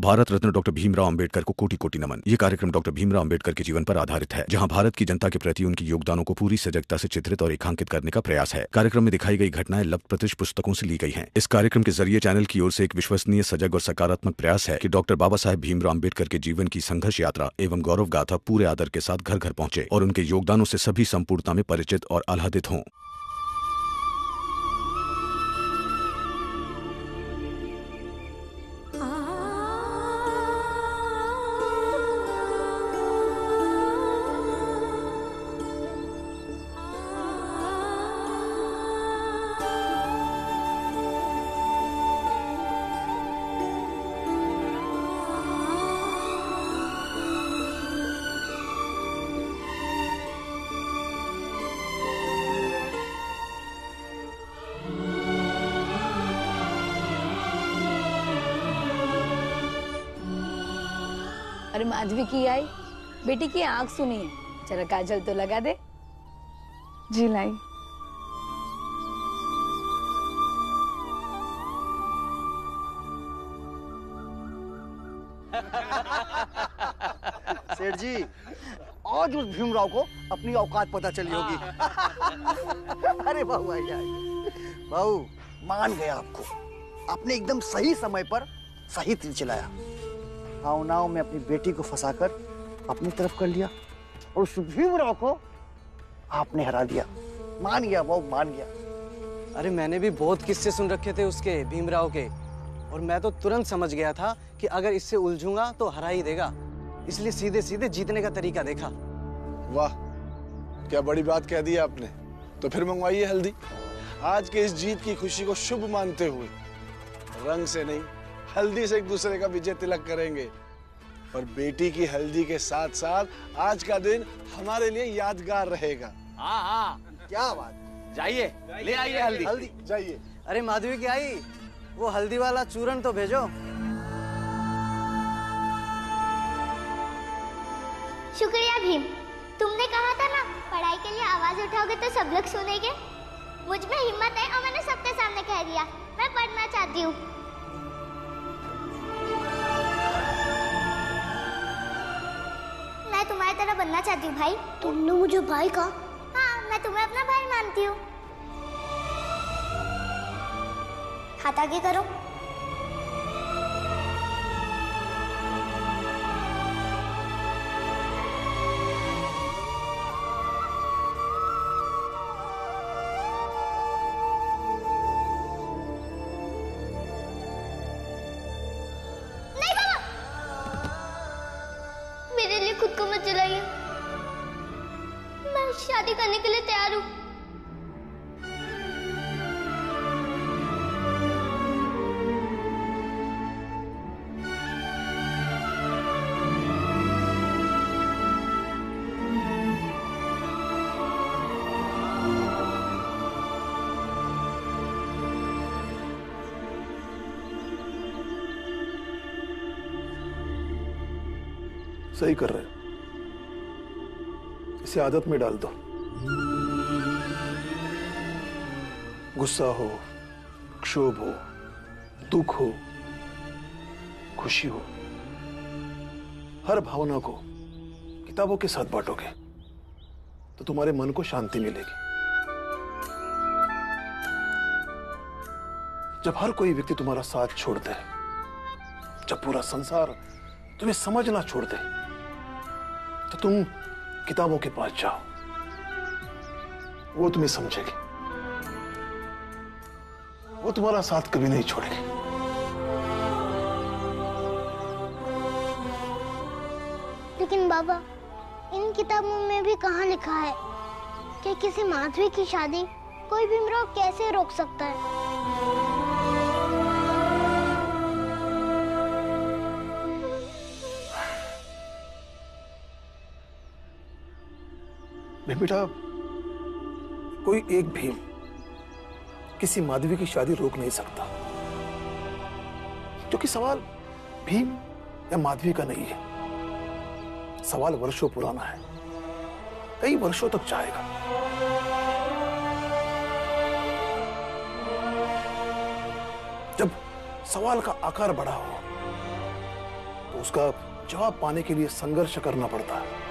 Bharat Ratna doctor Bhimrao Ambedkar को कोटि कोटि नमन। ये कार्यक्रम डॉक्टर भीमराव अंबेडकर के जीवन पर आधारित है, जहां भारत की जनता के प्रति उनके योगदानों को पूरी सजगता से चित्रित और रेखांकित करने का प्रयास है। कार्यक्रम में दिखाई गई घटनाएं लब्ध प्रतिष्ठ पुस्तकों से ली गई हैं। इस कार्यक्रम के जरिए चैनल की ओर से एक विश्वसनीय, सजग और सकारात्मक प्रयास है कि डॉक्टर बाबा साहेब भीमराव अंबेडकर के जीवन की संघर्ष यात्रा एवं गौरव गाथा पूरे आदर के साथ घर घर पहुंचे और उनके योगदानों से सभी संपूर्णता में परिचित और आह्लादित हों। अरे माधवी की आई, बेटी की आंख सुनी है, जरा काजल तो लगा दे। जी लाई। सेठ जी, आज उस भीमराव को अपनी औकात पता चली होगी। अरे बहू आई आई, बहू मान गया आपको। आपने एकदम सही समय पर सही तीर चलाया। भावनाओं में अपनी बेटी को फंसाकर अपनी तरफ कर लिया और उस भीमराव को आपने हरा दिया। मान गया बहू, मान गया। अरे मैंने भी बहुत किस्से सुन रखे थे उसके, भीमराव के, और मैं तो तुरंत समझ गया था कि अगर इससे उलझूंगा तो हरा ही देगा, इसलिए सीधे सीधे जीतने का तरीका देखा। वाह, क्या बड़ी बात कह दी आपने। तो फिर मंगवाइए हल्दी। आज के इस जीत की खुशी को शुभ मानते हुए रंग से नहीं, हल्दी से एक दूसरे का विजय तिलक करेंगे। और बेटी की हल्दी के साथ साथ आज का दिन हमारे लिए यादगार रहेगा। हाँ हाँ, क्या बात। जाइए ले आइए हल्दी। हल्दी जाइए। अरे माधवी की आई, वो हल्दी वाला चूरन तो भेजो। शुक्रिया भीम, तुमने कहा था ना पढ़ाई के लिए आवाज उठाओगे तो सब लोग सुनेंगे। मुझ में हिम्मत है और मैंने सबके सामने कह दिया मैं पढ़ना चाहती हूँ। मैं तुम्हारी तरह बनना चाहती हूँ भाई। तुमने मुझे भाई कहा? हाँ, मैं तुम्हें अपना भाई मानती हूँ। हाथ आगे करो। खुद को मत जलाइए, मैं शादी करने के लिए तैयार हूँ। सही कर रहे हो, इसे आदत में डाल दो। गुस्सा हो, क्षोभ हो, दुख हो, खुशी हो, हर भावना को किताबों के साथ बांटोगे तो तुम्हारे मन को शांति मिलेगी। जब हर कोई व्यक्ति तुम्हारा साथ छोड़ दे, जब पूरा संसार तुम्हें समझना छोड़ दे, तो तुम किताबों के पास जाओ, वो तुम्हें समझेगी, वो तुम्हारा साथ कभी नहीं छोड़ेगी। लेकिन बाबा, इन किताबों में भी कहाँ लिखा है कि किसी माधवी की शादी कोई भीमराव कैसे रोक सकता है? बेटा, कोई एक भीम किसी माधवी की शादी रोक नहीं सकता, क्योंकि सवाल भीम या माधवी का नहीं है। सवाल वर्षों पुराना है, कई वर्षों तक जाएगा। जब सवाल का आकार बड़ा हो, तो उसका जवाब पाने के लिए संघर्ष करना पड़ता है।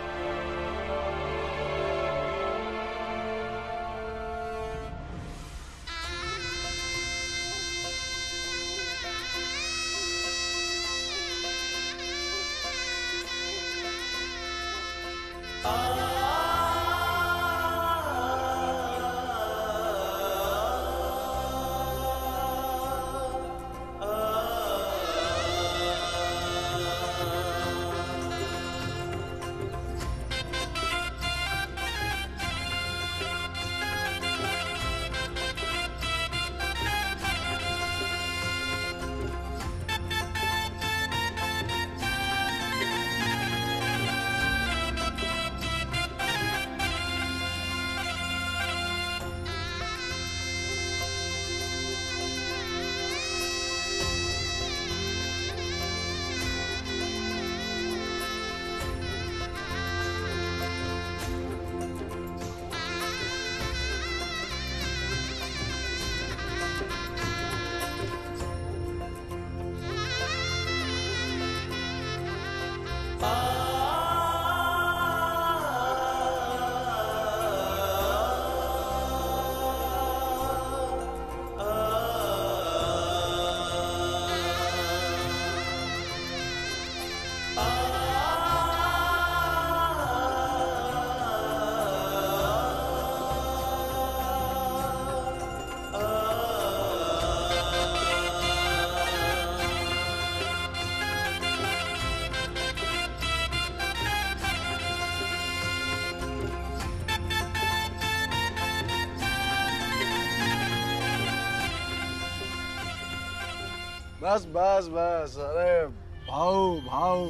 बस बस बस, अरे भाऊ भाऊ,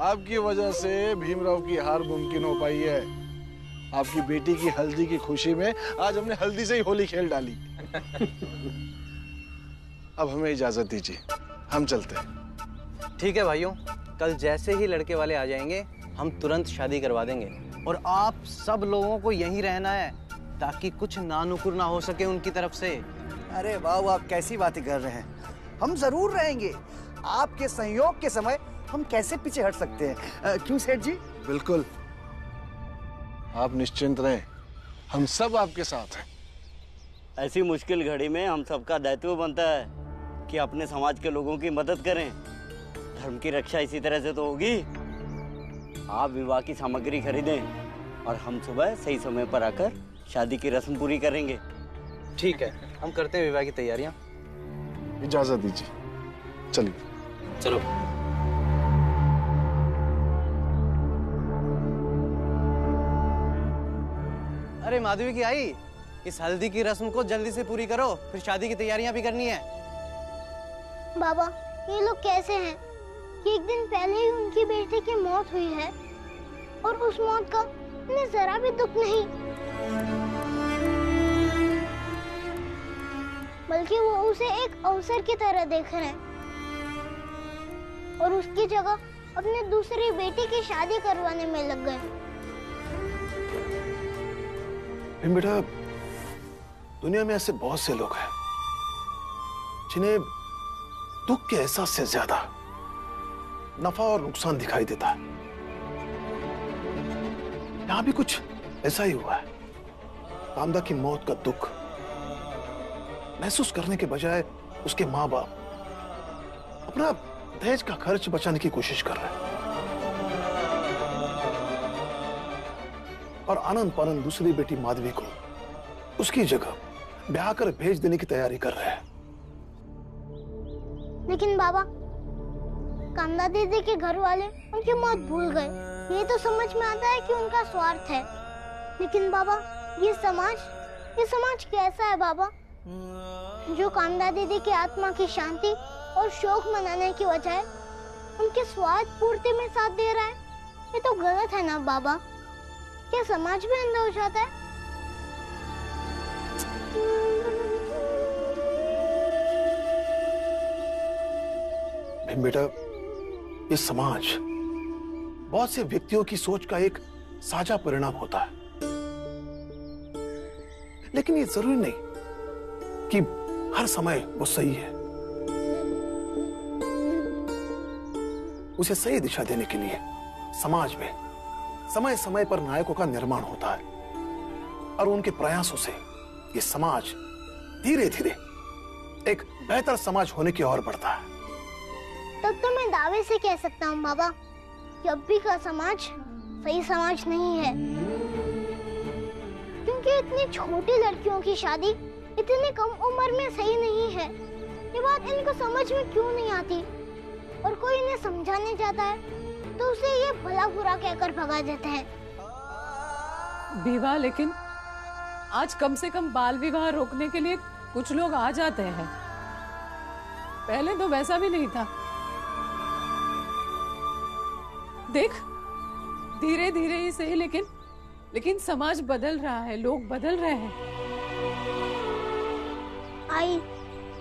आपकी वजह से भीमराव की हार मुमकिन हो पाई है। आपकी बेटी की हल्दी की खुशी में आज हमने हल्दी से ही होली खेल डाली। अब हमें इजाजत दीजिए, हम चलते हैं। ठीक है भाइयों, कल जैसे ही लड़के वाले आ जाएंगे हम तुरंत शादी करवा देंगे। और आप सब लोगों को यहीं रहना है ताकि कुछ नानुकुर ना हो सके उनकी तरफ से। अरे बाबू, आप कैसी बातें कर रहे हैं? हम जरूर रहेंगे। आपके संयोग के समय हम कैसे पीछे हट सकते हैं? क्यों सेठ जी? बिल्कुल, आप निश्चिंत रहें, हम सब आपके साथ हैं। ऐसी मुश्किल घड़ी में हम सबका दायित्व बनता है कि अपने समाज के लोगों की मदद करें। धर्म की रक्षा इसी तरह से तो होगी। आप विवाह की सामग्री खरीदें और हम सुबह सही समय पर आकर शादी की रस्म पूरी करेंगे। ठीक है, हम करते हैं विवाह की तैयारियां। इजाजत दीजिए, चलिए। चलो। अरे माधवी की आई, इस हल्दी की रस्म को जल्दी से पूरी करो, फिर शादी की तैयारियां भी करनी है। बाबा, ये लोग कैसे हैं कि एक दिन पहले ही उनकी बेटी की मौत हुई है और उस मौत का उन्हें जरा भी दुख नहीं, बल्कि वो उसे एक अवसर की तरह देख रहे हैं और उसकी जगह अपने दूसरी बेटी की शादी करवाने में लग गए। बेटा, दुनिया में ऐसे बहुत से लोग हैं जिन्हें दुख के एहसास से ज्यादा नफा और नुकसान दिखाई देता है। यहां भी कुछ ऐसा ही हुआ है। कामदा की मौत का दुख महसूस करने के बजाय उसके माँ बाप अपना दहेज का खर्च बचाने की कोशिश कर रहे हैं और आनंद पानंद दूसरी बेटी माधवी को उसकी जगह ब्याह कर भेज देने की तैयारी कर रहे हैं। लेकिन बाबा, कामदा दीदी के घर वाले उनकी मौत भूल गए। ये तो समझ में आता है कि उनका स्वार्थ है, लेकिन बाबा ये समाज कैसा है बाबा, जो कामदा दीदी की आत्मा की शांति और शोक मनाने की बजाय उनके स्वार्थ पूर्ति में साथ दे रहा है? ये तो गलत है ना बाबा? क्या समाज भी अंधा हो जाता है? बेटा, ये समाज बहुत से व्यक्तियों की सोच का एक साझा परिणाम होता है, लेकिन ये जरूरी नहीं कि हर समय वो सही है। उसे सही दिशा देने के लिए समाज में समय समय पर नायकों का निर्माण होता है और उनके प्रयासों से ये समाज धीरे धीरे एक बेहतर समाज होने की ओर बढ़ता है। तब तो मैं दावे से कह सकता हूँ बाबा कि अब भी का समाज सही समाज नहीं है, क्योंकि इतनी छोटी लड़कियों की शादी इतनी कम उम्र में सही नहीं है। ये बात इनको समझ में क्यों नहीं आती, और कोई इन्हें समझाने जाता है तो उसे ये भला बुरा कहकर भगा देते हैं। विवाह, लेकिन आज कम से कम बाल विवाह रोकने के लिए कुछ लोग आ जाते हैं। पहले तो वैसा भी नहीं था। देख, धीरे धीरे ही सही, लेकिन समाज बदल रहा है, लोग बदल रहे हैं। आई,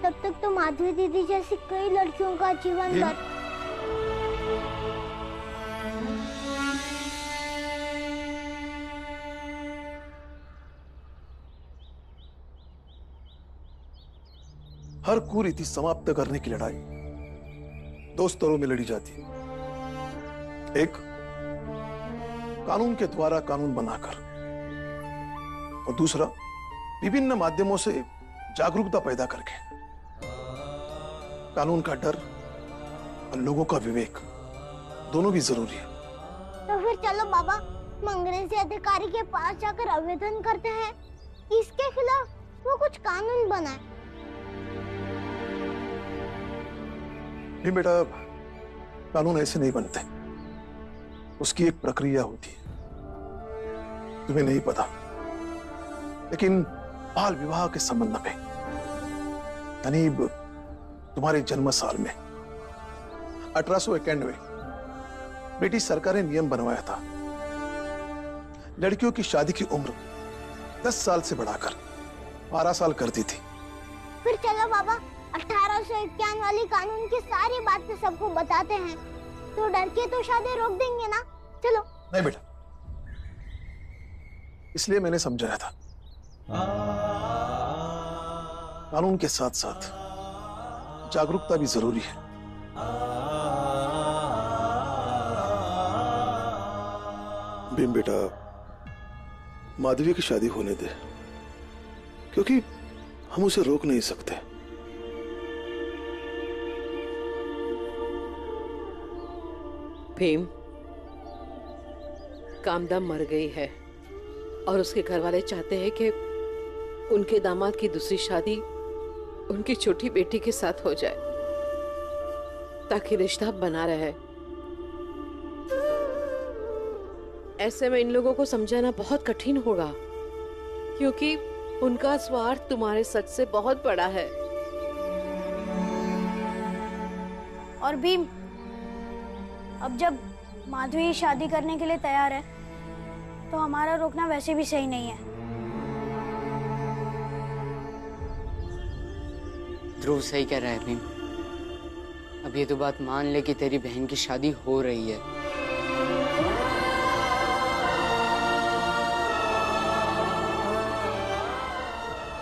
तब तक तो माधवी दीदी जैसी कई लड़कियों का जीवन भर हर कुरीति समाप्त करने की लड़ाई दो स्तरों में लड़ी जाती है। एक, कानून के द्वारा कानून बनाकर, और दूसरा विभिन्न माध्यमों से जागरूकता पैदा करके। कानून का डर और लोगों का विवेक दोनों भी जरूरी है। तो फिर चलो बाबा, हम अंग्रेजी अधिकारी के पास जाकर आवेदन करते हैं कि इसके खिलाफ वो कुछ कानून बनाए। नहीं बेटा, कानून ऐसे नहीं बनते, उसकी एक प्रक्रिया होती है, तुम्हें नहीं पता। लेकिन बाल विवाह के संबंध में, यानी तुम्हारे जन्म साल में 1891 ब्रिटिश सरकार ने नियम बनवाया था। लड़कियों की शादी की उम्र 10 साल से बढ़ाकर 12 साल कर दी थी। फिर चलो बाबा, 1851 वाली कानून की सारी बातें सबको बताते हैं, तो डर के तो शादी रोक देंगे ना। चलो। नहीं बेटा, इसलिए मैंने समझाया था, कानून के साथ साथ जागरूकता भी जरूरी है। भीम बेटा, माधवी की शादी होने दे, क्योंकि हम उसे रोक नहीं सकते। भीम, कामदा मर गई है और उसके घर वाले चाहते हैं कि उनके दामाद की दूसरी शादी उनकी छोटी बेटी के साथ हो जाए, ताकि रिश्ता बना रहे। ऐसे में इन लोगों को समझाना बहुत कठिन होगा, क्योंकि उनका स्वार्थ तुम्हारे सच से बहुत बड़ा है। और भीम, अब जब माधवी शादी करने के लिए तैयार है, तो हमारा रोकना वैसे भी सही नहीं है। ध्रुव सही कह रहा है भीम। अब ये तो बात मान ले कि तेरी बहन की शादी हो रही है।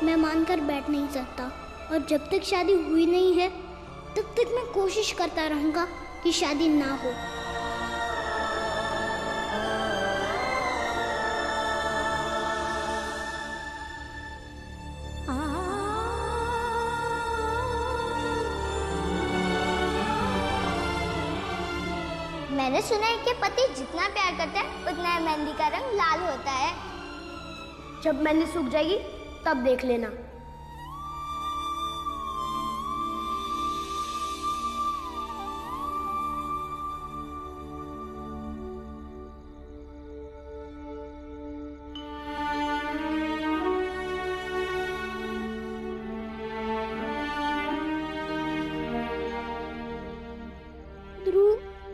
मैं मानकर बैठ नहीं सकता, और जब तक शादी हुई नहीं है तब तक मैं कोशिश करता रहूंगा कि शादी ना हो। मैंने सुना है कि पति जितना प्यार करता है उतना ही मेहंदी का रंग लाल होता है। जब मेहंदी सूख जाएगी तब देख लेना।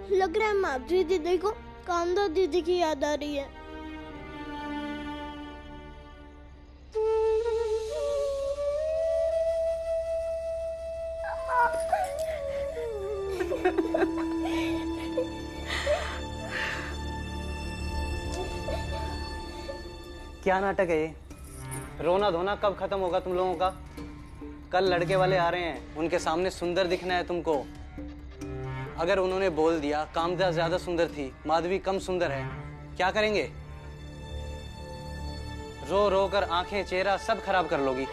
लग रहा है माधवी दीदी को कामदा दीदी की याद आ रही है। क्या नाटक है ये? रोना धोना कब खत्म होगा तुम लोगों का? कल लड़के वाले आ रहे हैं, उनके सामने सुंदर दिखना है तुमको। अगर उन्होंने बोल दिया कामदा ज्यादा सुंदर थी, माधवी कम सुंदर है, क्या करेंगे? रो रो कर आंखें, चेहरा सब खराब कर लोगी।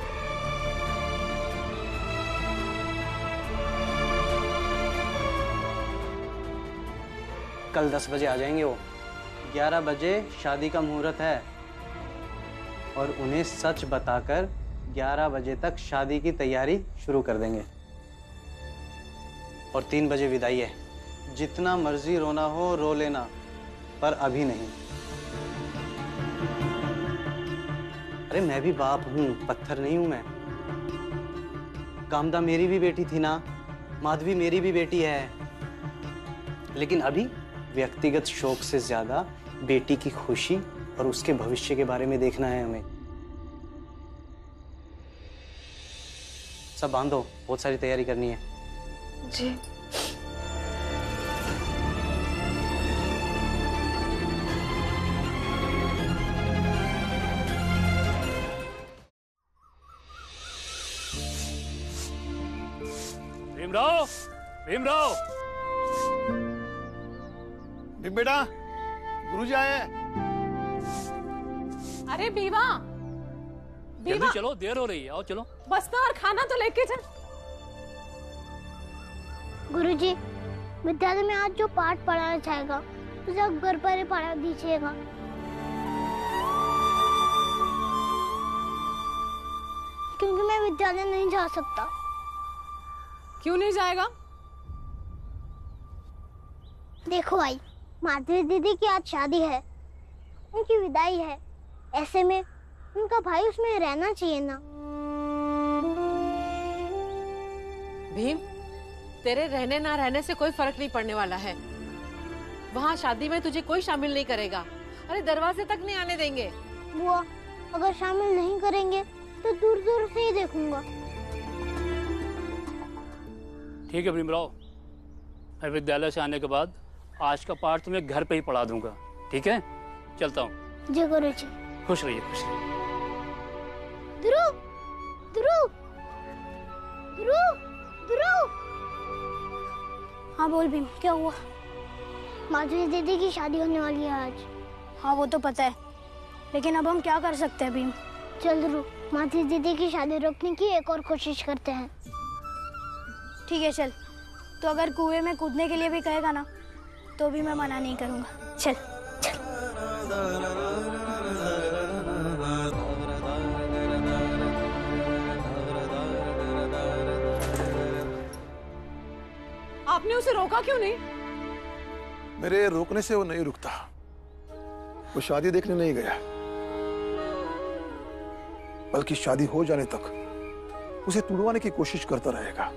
कल 10 बजे आ जाएंगे वो। 11 बजे शादी का मुहूर्त है और उन्हें सच बताकर 11 बजे तक शादी की तैयारी शुरू कर देंगे और 3 बजे विदाई है। जितना मर्जी रोना हो रो लेना, पर अभी नहीं। अरे मैं भी बाप हूं, पत्थर नहीं हूं मैं। कामदा मेरी भी बेटी थी ना, माधवी मेरी भी बेटी है, लेकिन अभी व्यक्तिगत शौक से ज्यादा बेटी की खुशी और उसके भविष्य के बारे में देखना है हमें। सब बांधो, बहुत सारी तैयारी करनी है। जी। भीमराव, भीमराव। भीम बेटा, गुरुजी आए हैं। अरे बीवा, जल्दी चलो, देर हो रही है। आओ चलो। बस्ता और खाना तो लेके चल। गुरुजी, विद्यालय में आज जो पाठ पढ़ाया जाएगा उसे आप घर पर ही पढ़ा दीजिएगा। क्योंकि मैं विद्यालय नहीं जा सकता। क्यों नहीं जाएगा? देखो भाई, माधवी दीदी की आज शादी है, उनकी विदाई है। ऐसे में उनका भाई उसमें रहना चाहिए ना। भीम, तेरे रहने ना रहने से कोई फर्क नहीं पड़ने वाला है। वहाँ शादी में तुझे कोई शामिल नहीं करेगा। अरे दरवाजे तक नहीं आने देंगे। बुआ, अगर शामिल नहीं करेंगे तो दूर दूर से ही देखूंगा। ठीक है भीमराव, मैं विद्यालय से आने के बाद आज का पाठ तुम्हें घर पे ही पढ़ा दूंगा। ठीक है, चलता हूँ। जय गुरुजी। खुश रहिए, खुश रहिए। ध्रुव, ध्रुव, ध्रुव, ध्रुव। हाँ बोल भीम, क्या हुआ? माधवी दीदी की शादी होने वाली है आज। हाँ वो तो पता है, लेकिन अब हम क्या कर सकते हैं भीम? चल ध्रुव, माधवी दीदी की शादी रोकने की एक और कोशिश करते हैं। ठीक है चल। तो अगर कुएं में कूदने के लिए भी कहेगा ना तो भी मैं मना नहीं करूंगा। चल चल। आपने उसे रोका क्यों नहीं? मेरे रोकने से वो नहीं रुकता। वो शादी देखने नहीं गया, बल्कि शादी हो जाने तक उसे तुड़वाने की कोशिश करता रहेगा,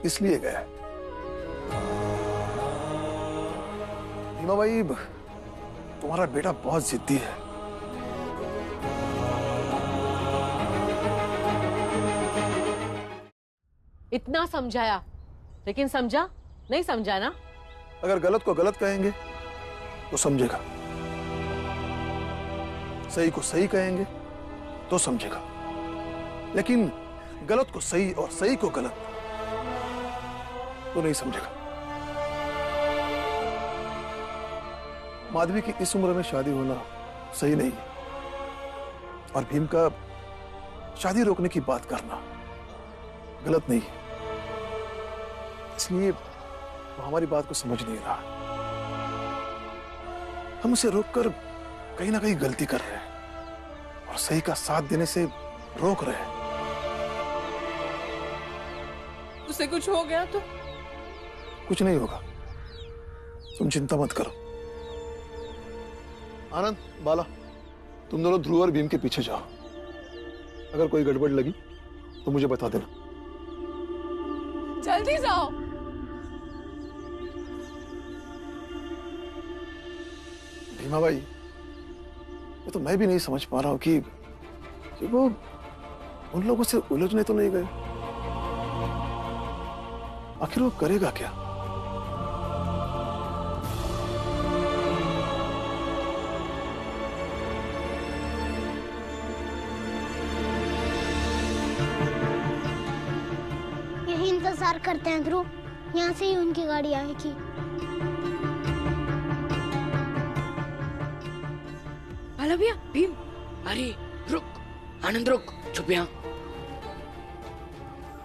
इसलिए गया। भीमा भाई, तुम्हारा बेटा बहुत जिद्दी है। इतना समझाया, लेकिन समझा नहीं? समझा ना? अगर गलत को गलत कहेंगे तो समझेगा, सही को सही कहेंगे तो समझेगा, लेकिन गलत को सही और सही को गलत तो नहीं समझेगा। माधवी की इस उम्र में शादी होना सही नहीं है, और भीम का शादी रोकने की बात करना गलत नहीं है। इसलिए वो हमारी बात को समझ नहीं रहा। हम उसे रोककर कहीं ना कहीं गलती कर रहे हैं और सही का साथ देने से रोक रहे हैं। उसे कुछ हो गया तो? कुछ नहीं होगा, तुम चिंता मत करो। आनंद, बाला, तुम दोनों ध्रुव और भीम के पीछे जाओ। अगर कोई गड़बड़ लगी तो मुझे बता देना। जल्दी जाओ। भीमा भाई, ये तो मैं भी नहीं समझ पा रहा हूं कि वो उन लोगों से उलझने तो नहीं गए। आखिर वो करेगा क्या? यही इंतजार करते हैं ध्रुव, यहाँ से ही उनकी गाड़ी आएगी। बाला भैया, भीम, अरे रुक, आनंद रुक, चुप यहाँ।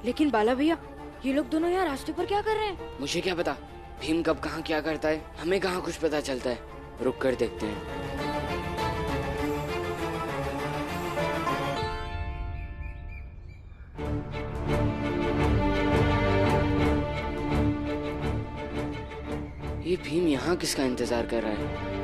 लेकिन बाला भैया, ये लोग दोनों यहाँ रास्ते पर क्या कर रहे हैं? मुझे क्या पता, भीम कब कहाँ क्या करता है, हमें कहाँ कुछ पता चलता है। रुक कर देखते हैं। ये भीम यहाँ किसका इंतजार कर रहा है?